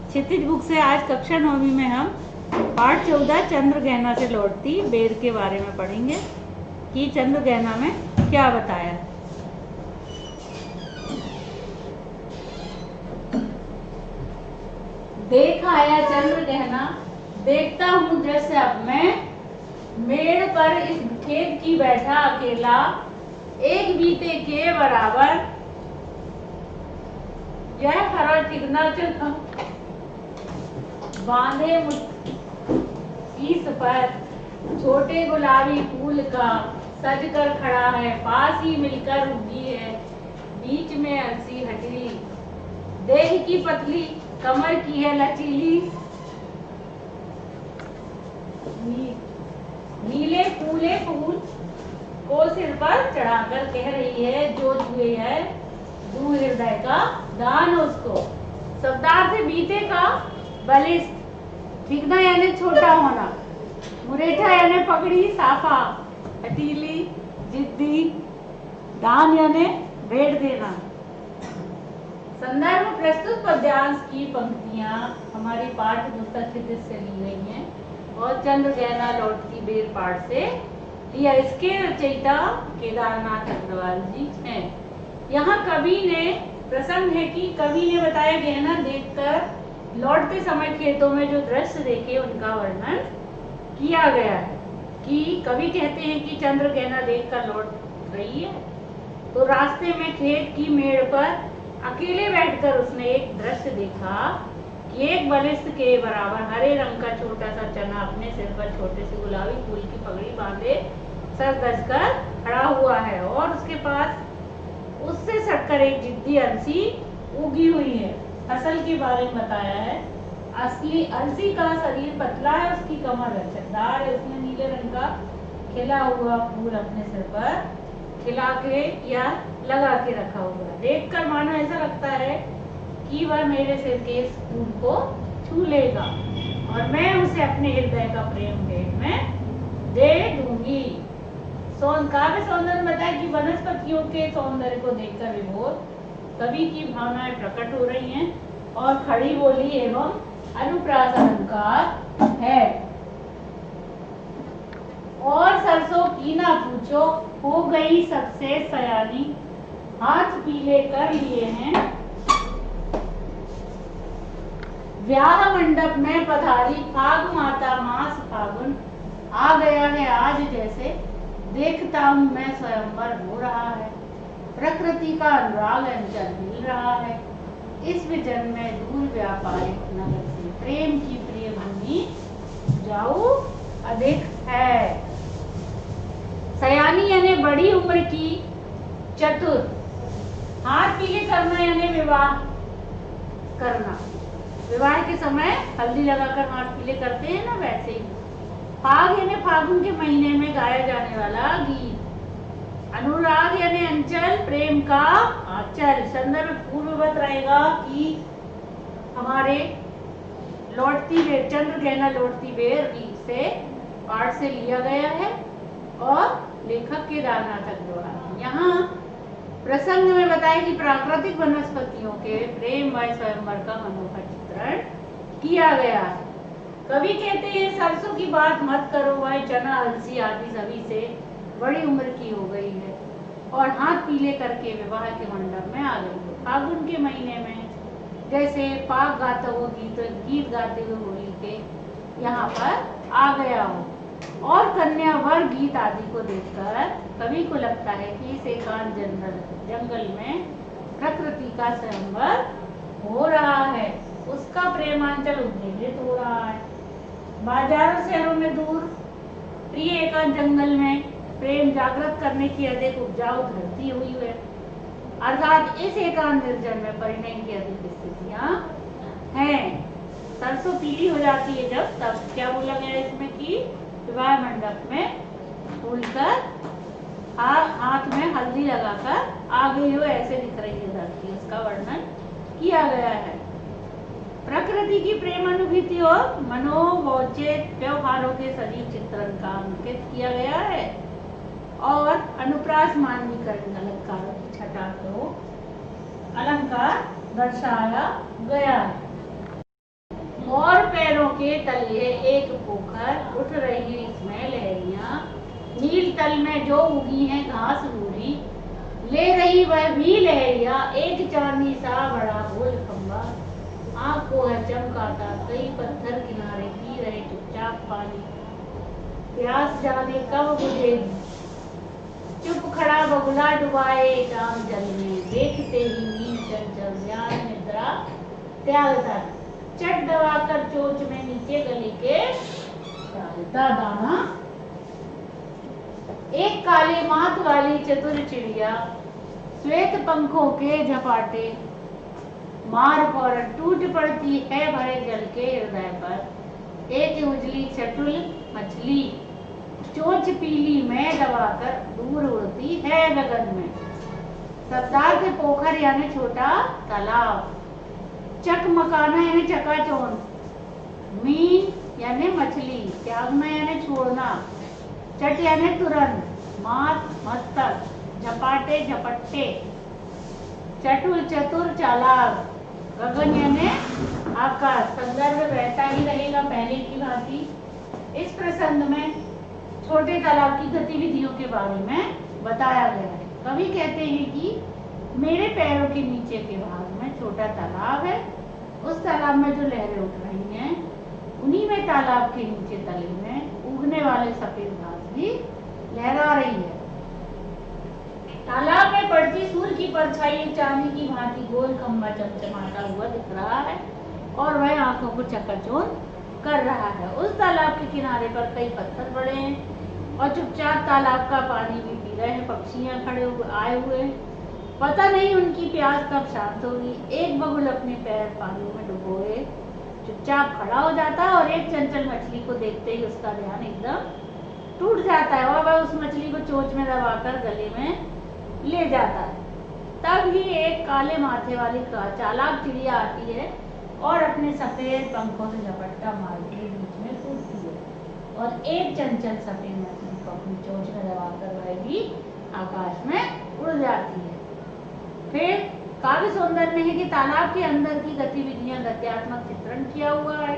क्षितिज book से आज कक्षा 9वीं में हम पाठ 14 चंद्रगहना से लौटती बेर के बारे में पढ़ेंगे कि चंद्रगहना में क्या बताया। देख आया चंद्रगहना, देखता हूँ दृश्य अब मैं, मेड़ पर इस खेत की बैठा अकेला, एक बीते के बराबर, यह हरा ठिकना चला बांधे शीश पर, छोटे गुलाबी फूल का सज कर खड़ा है, पास ही मिलकर उगी है, बीच में अलसी हथेली, देह की पतली कमर की है लचीली, नीले फूले फूल को सिर पर चढ़ाकर कह रही है, जो छुए है दू हृदय का दान उसको। शब्दार्थ बीते का बलिष्ठ, ठिकना यानी छोटा होना, मुरेठा यानी पगड़ी साफा, हथीली जिद्दी, दान यानी भेंट देना। संदर्भ प्रस्तुत पद्यांश की पंक्तियां हमारी पाठ्य पुस्तक क्षितिज से ली गई हैं और चंद्रगहना लौटती बेर पाठ से लिया। इसके रचयिता केदारनाथ अग्रवाल जी हैं। यहाँ कवि ने प्रसंग है कि कवि ने बताया गहना देखकर लौटते समय खेतों में जो दृश्य देखे उनका वर्णन किया गया है। कि कवि कहते हैं कि चंद्रगहना देखकर लौट रही है तो रास्ते में खेत की मेड़ पर अकेले बैठकर उसने एक दृश्य देखा कि एक बलिष्ठ के बराबर हरे रंग का छोटा सा चना अपने सिर पर छोटे से गुलाबी फूल की पगड़ी बांधे सर कसकर खड़ा हुआ है और उसके पास उससे सटकर एक जिद्दी अलसी उगी हुई है। फसल के बारे में बताया है। असली अलसी का शरीर पतला है, उसकी कमर लचकदार है, उसने नीले रंग का खिला हुआ फूल अपने सिर पर खिला के या लगा के रखा हुआ है। देखकर मानो ऐसा लगता है कि वह मेरे सिर के इस फूल को छू लेगा और मैं उसे अपने हृदय का प्रेम भेंट में दे दूंगी। काव्य सौंदर्य बताया कि वनस्पतियों के सौंदर्य को देखकर विभोर कवि की भावनाएं प्रकट हो रही हैं और खड़ी बोली एवं अनुप्रास अलंकार है। और सरसों की ना पूछो, हो गई सबसे सयानी, हाथ पीले कर लिए हैं, व्याह मंडप में पधारी, फाग माता मास फागुन, आ गया है आज जैसे, देखता हूं मैं स्वयंवर हो रहा है, प्रकृति का अनुराग अंचल मिल रहा है, इस विजन में दूर व्यापारिक नगर से प्रेम की प्रिय भूमि जाऊ अधिक है। सयानी यानी बड़ी उम्र की, चतुर, हाथ पीले करना यानी विवाह करना, विवाह के समय हल्दी लगाकर हाथ पीले करते हैं ना, वैसे ही। फाग यानी फागुन के महीने में गाया जाने वाला गीत, अनुराग यानी अंचल, प्रेम का आंचल। संदर्भ पूर्ववत रहेगा कि हमारे लौटती बेर, चंद्रगहना लौटती बेर गीत से पाठ से लिया गया है और लेखक केदारनाथ अग्रवाल। यहाँ प्रसंग में बताया कि प्राकृतिक वनस्पतियों के प्रेम व स्वयंवर का मनोहर चित्रण किया गया है। कवि कहते हैं सरसों की बात मत करो, वह चना अलसी आदि सभी से बड़ी उम्र की हो गई है और हाथ पीले करके विवाह के मंडप में आ गई है। फागुन के महीने में जैसे फाग गाता हुआ गीत गाते हुए होली के यहाँ पर आ गया हो और कन्या वर गीत आदि को देखकर कवि को लगता है कि इस एकांत जंगल में प्रकृति का स्वयंवर हो रहा है, उसका प्रेमांचल उद्वेलित हो रहा है। बाजारों शहरों में दूर प्रिय एकांत जंगल में प्रेम जागृत करने की अधिक उपजाऊ धरती हुई है, अर्थात इस एकांत निर्जन में परिणय की अधिक स्थितियां हैं। सरसों पीली हो जाती है जब, तब क्या बोला गया इसमें कि विवाह मंडप में फूलकर हाथ में हल्दी लगाकर आ गई हो, ऐसे दिख रही है धरती, उसका वर्णन किया गया है। प्रकृति की प्रेम अनुभूति और मनोवोचित व्यवहारों के सजीव चित्रण का अंकित किया गया है और अनुप्रास मानवीकरण अलंकारों की छटा को अलंकार दर्शाया गया है। तले एक पोखर, उठ रही इसमें लहरियां, नील तल में जो उगी है घास रूरी, ले रही वह भी लहरिया, एक चांदी सा बड़ा गोल खंबा, आँख को है चमकाता, कई पत्थर किनारे पी रहे चुपचाप पानी, प्यास जाने कब बुझेगी, चुप खड़ा बगुला डुबाए चांद जल में, देखते ही नींद चंचल ध्यान निद्रा त्यागता, चट दबाकर चोंच में नीचे गले के डालता दाना। एक काले माथ वाली चतुर चिड़िया, श्वेत पंखों के झपाटे, मार फौरन टूट पड़ती है भरे जल के हृदय पर, एक उजली चटुल मछली चोंच पीली में दबाकर दूर उड़ती है गगन में। शब्दार्थ पोखर यानी छोटा तालाब, चकमकाना यानी चकाचौंध, मीन यानी मछली, त्यागना यानी छोड़ना, चट यानी तुरंत, माथ मस्तक, झपाटे झपट्टे, चटुल चतुर चालाक, गगन यानी आकाश। संदर्भ वैसा ही रहेगा पहले की भांति। इस प्रसंग में छोटे तालाब की गतिविधियों के बारे में बताया गया है। कवि कहते हैं कि मेरे पैरों के नीचे के भाग में छोटा तालाब है, उस तालाब में जो लहरें उठ रही हैं, उन्हीं में तालाब के नीचे तले में उगने वाले सफेद घास भी लहरा रही है। तालाब में पड़ती सूर्य की परछाई चांदी की भांति गोल खंबा चमचमाता हुआ दिख रहा है और वह आंखों को चकाचौंध कर रहा है। उस तालाब के किनारे पर कई पत्थर पड़े हैं और चुपचाप तालाब का पानी भी पी रहे हैं। पक्षियां खड़े हुए आए हुए, पता नहीं उनकी प्यास कब शांत होगी। एक बगुल अपने पैर पानी में डुबोए चुपचाप खड़ा हो जाता है और एक चंचल मछली को देखते ही उसका ध्यान एकदम टूट जाता है और वह उस मछली को चोंच में दबाकर गले में ले जाता है। तब ही एक काले माथे वाली चालाक चिड़िया आती है और अपने सफेद पंखों से झपट्टा मार के बीच में कूदती है और एक चंचल सफेद मछली को अपनी चोंच में दबाकर वह भी आकाश में उड़ जाती है। फिर काव्य सौंदर्य में है कि तालाब के अंदर की गतिविधियां गत्यात्मक चित्रण किया हुआ है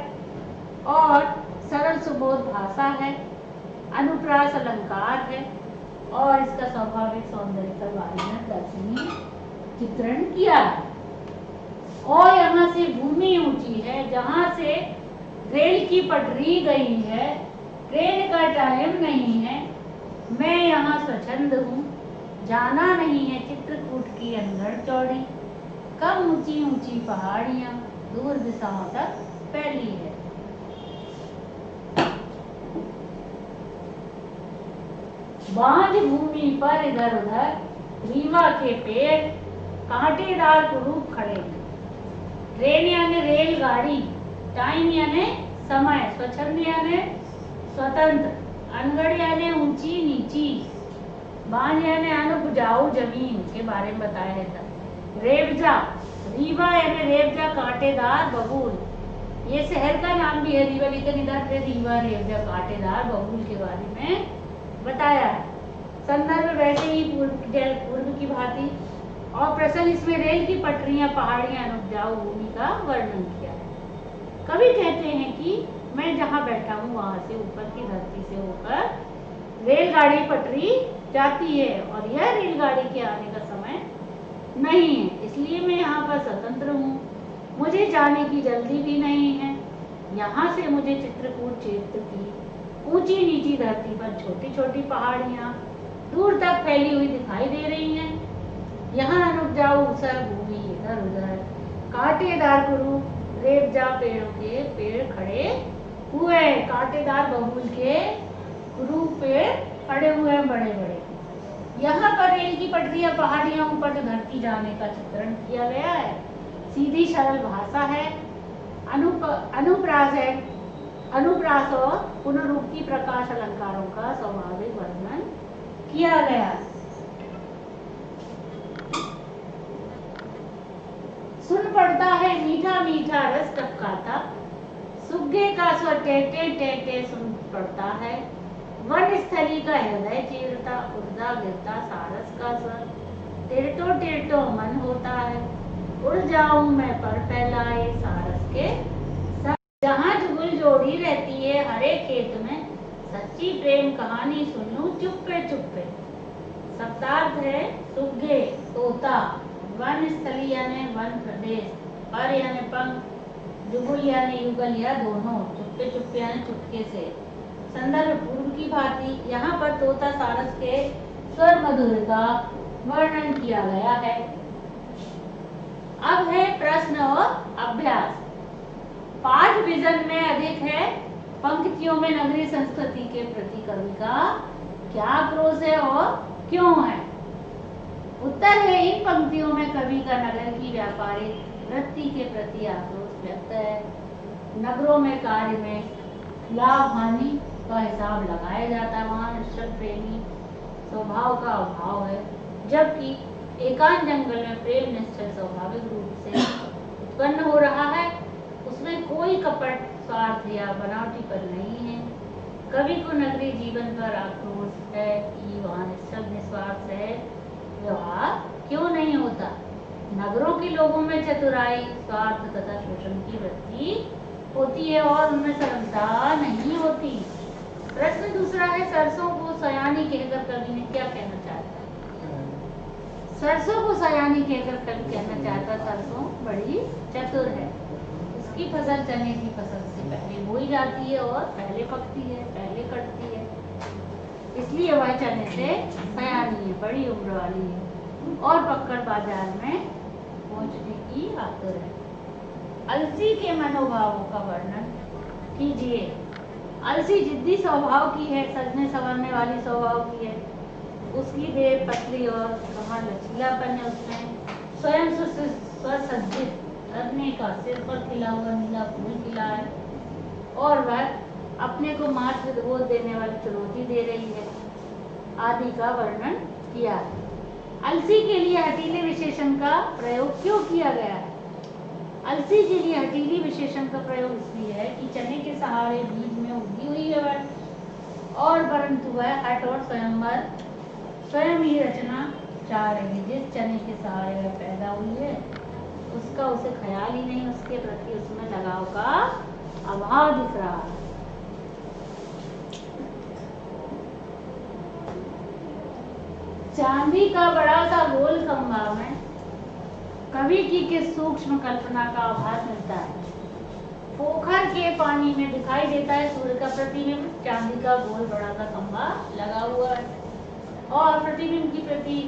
और सरल सुबोध भाषा है, अनुप्रास अलंकार है और इसका स्वाभाविक सौंदर्य के बारे में दर्शनीय चित्रण किया है। और यहाँ से भूमि ऊंची है जहाँ से रेल की पटरी गई है, ट्रेन का टाइम नहीं है, मैं यहाँ स्वच्छंद हूँ, जाना नहीं है चित्रकूट की अंदर चौड़ी, कम ऊंची ऊंची पहाड़ियाँ दूर दिशाओं तक फैली है। बांझ भूमि पर इधर उधर रीवा के पेड़ कांटेदार कुरूप खड़े हैं। ट्रेन यानी रेलगाड़ी, टाइम यानी समय, स्वच्छंद यानी स्वतंत्र, अनगढ़ यानी ऊंची नीची, बांझ यानी अनुपजाऊ जमीन के बारे में बताया है। रेवजा, रीवा यानी रेवजा कांटेदार बबूल, ये शहर का नाम भी है रीवा, लेकिन इधर पे रीवा रेवजा कांटेदार बबूल के बारे में बताया है। संदर्भ वैसे ही पूर्व की भांति और प्रश्न इसमें रेल की पटरियां, पहाड़ियां, अनुपजाऊ भूमि का वर्णन किया है। कवि कहते हैं कि मैं जहाँ बैठा हूँ वहां से ऊपर की धरती से होकर रेलगाड़ी पटरी जाती है और यह रेलगाड़ी के आने का समय नहीं है, इसलिए मैं यहाँ पर स्वतंत्र हूँ, मुझे जाने की जल्दी भी नहीं है। यहाँ से मुझे चित्रकूट क्षेत्र की ऊंची नीची धरती पर छोटी छोटी पहाड़ियाँ दूर तक फैली हुई दिखाई दे रही हैं। यहाँ अनुपजाऊ ऊसर भूमि इधर उधर, कांटेदार कुरूप रेवजा पेड़ों के पेड़ खड़े हुए, कांटेदार बबूल के कुरूप पेड़ खड़े हुए हैं बड़े बड़े। यहाँ पर रेल की पटरियां, पहाड़ियां, ऊपर से धरती जाने का चित्रण किया गया है। सीधी सरल भाषा है, अनुप्रास है, अनुप्रास और पुनरुक्ति प्रकाश अलंकारों का स्वाभाविक वर्णन किया गया। सुन पड़ता है मीठा मीठा रस टपकाता, सुग्गे का स्वर टेटे टेटे सुन पड़ता है, वन स्थली का हृदय चीरता, उर्दा गिरता सारस का स्वर, टिरटो टिरटो मन होता है, उड़ जाऊं मैं पर फैलाए सारस के, जहाँ जुगल जोड़ी की प्रेम कहानी सुन लूं चुप्पे चुप्पे। शब्दार्थ है सुग्गे तोता, वन स्थली यानी वन प्रदेश, पर यानी पंख, जुगुल यानी युगल या दोनों, चुप्पे चुप्पे यानी चुपके से। संदर्भ पूर्व की भांति यहाँ पर तोता सारस के स्वर मधुर का वर्णन किया गया है। अब है प्रश्न और अभ्यास। पाठ विजन में अधिक है पंक्तियों में नगरीय संस्कृति के प्रति कवि का क्या आक्रोश है और क्यों है। उत्तर है इन पंक्तियों में कवि का नगर की व्यापारिक वृत्ति के प्रति आक्रोश व्यक्त है। नगरों में कार्य में लाभ हानि का हिसाब लगाया जाता है, वहाँ निश्चल प्रेमी स्वभाव का अभाव है, जबकि एकांत जंगल में प्रेम निश्चल स्वाभाविक रूप से उत्पन्न हो रहा है। उसमें कोई कपट स्वार्थ या बनावटीपन नहीं है। कवि को नगरीय जीवन पर आक्रोश है कि वहाँ निश्चल निस्वार्थ है व्यवहार क्यों नहीं होता। नगरों के लोगों में चतुराई, स्वार्थ तथा शोषण की वृत्ति होती है और उनमें सरलता नहीं होती। प्रश्न दूसरा है सरसों को सयानी कहकर कवि ने क्या कहना चाहता है। सरसों को सयानी कहकर कवि कहना चाहता है सरसों बड़ी चतुर है, इसकी फसल चने की फसल से पहले बोई जाती है और पहले पकती है, पहले कटती है, इसलिए वह चने से सयानी है, बड़ी उम्र वाली है और पककर बाजार में पहुंचने की आतुर है। अलसी के मनोभावों का वर्णन कीजिए। अलसी जिद्दी स्वभाव की है, सजने संवरने वाली स्वभाव की है, उसकी देह पतली और कमर लचीलापन है, उसमें स्वयं सुसज्जित रखने का सिर पर खिला हुआ नीला फूल खिला है और वह अपने को मात्र गोद देने वाली चुनौती दे रही है आदि का वर्णन किया है। अलसी के लिए हठीले विशेषण का प्रयोग क्यों किया गया है। अलसी के लिए हठीली विशेषण का प्रयोग इसलिए है कि चने के सहारे बीज में उगी हुई है वह, और परंतु वह हठ और स्वयं ही रचना चाह रही है। जिस चने के सहारे वह पैदा हुई है उसका उसे ख्याल ही नहीं, उसके प्रति उसमें लगाव का अभाव दिख रहा है। चांदी का बड़ा सा गोल खंभा में कवि की किस सूक्ष्म कल्पना का आभास मिलता है। पोखर के पानी में दिखाई देता है सूर्य का प्रतिबिंब, चांदी का गोल बड़ा सा खंभा लगा हुआ है और प्रतिबिंब की प्रति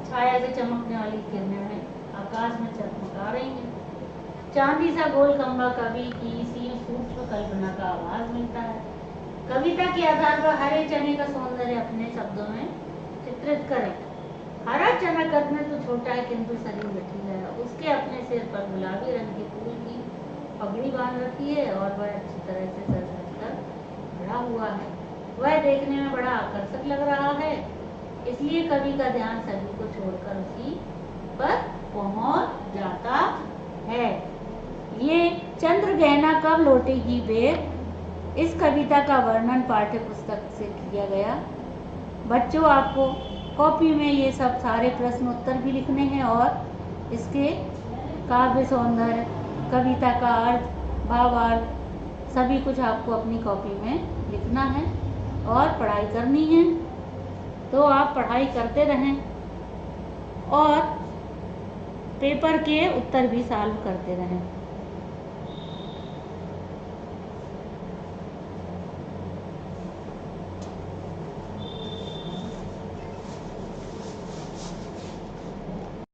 छाया से चमकने वाली किरणें आकाश में चमका रही हैं। चांदी सा गोल खंभा कवि की इसी सूक्ष्म कल्पना का आभास मिलता है। कविता के आधार पर हरे चने का सौंदर्य अपने शब्दों में चित्रित करें। हरा चना कद में तो छोटा है किंतु शरीर गठीला है, उसके अपने सिर पर गुलाबी रंग के फूल की पगड़ी बांध रखी है और वह अच्छी तरह से सज कर भरा हुआ है। वह देखने में बड़ा आकर्षक लग रहा है, इसलिए कवि का ध्यान सभी को छोड़कर उसी पर पहुंच जाता है। ये चंद्र गहना कब लौटेगी बेर, इस कविता का वर्णन पाठ्य पुस्तक से किया गया। बच्चों आपको कॉपी में ये सब सारे प्रश्न उत्तर भी लिखने हैं और इसके काव्य सौंदर्य, कविता का अर्थ, भावार्थ सभी कुछ आपको अपनी कॉपी में लिखना है और पढ़ाई करनी है। तो आप पढ़ाई करते रहें और पेपर के उत्तर भी सॉल्व करते रहें।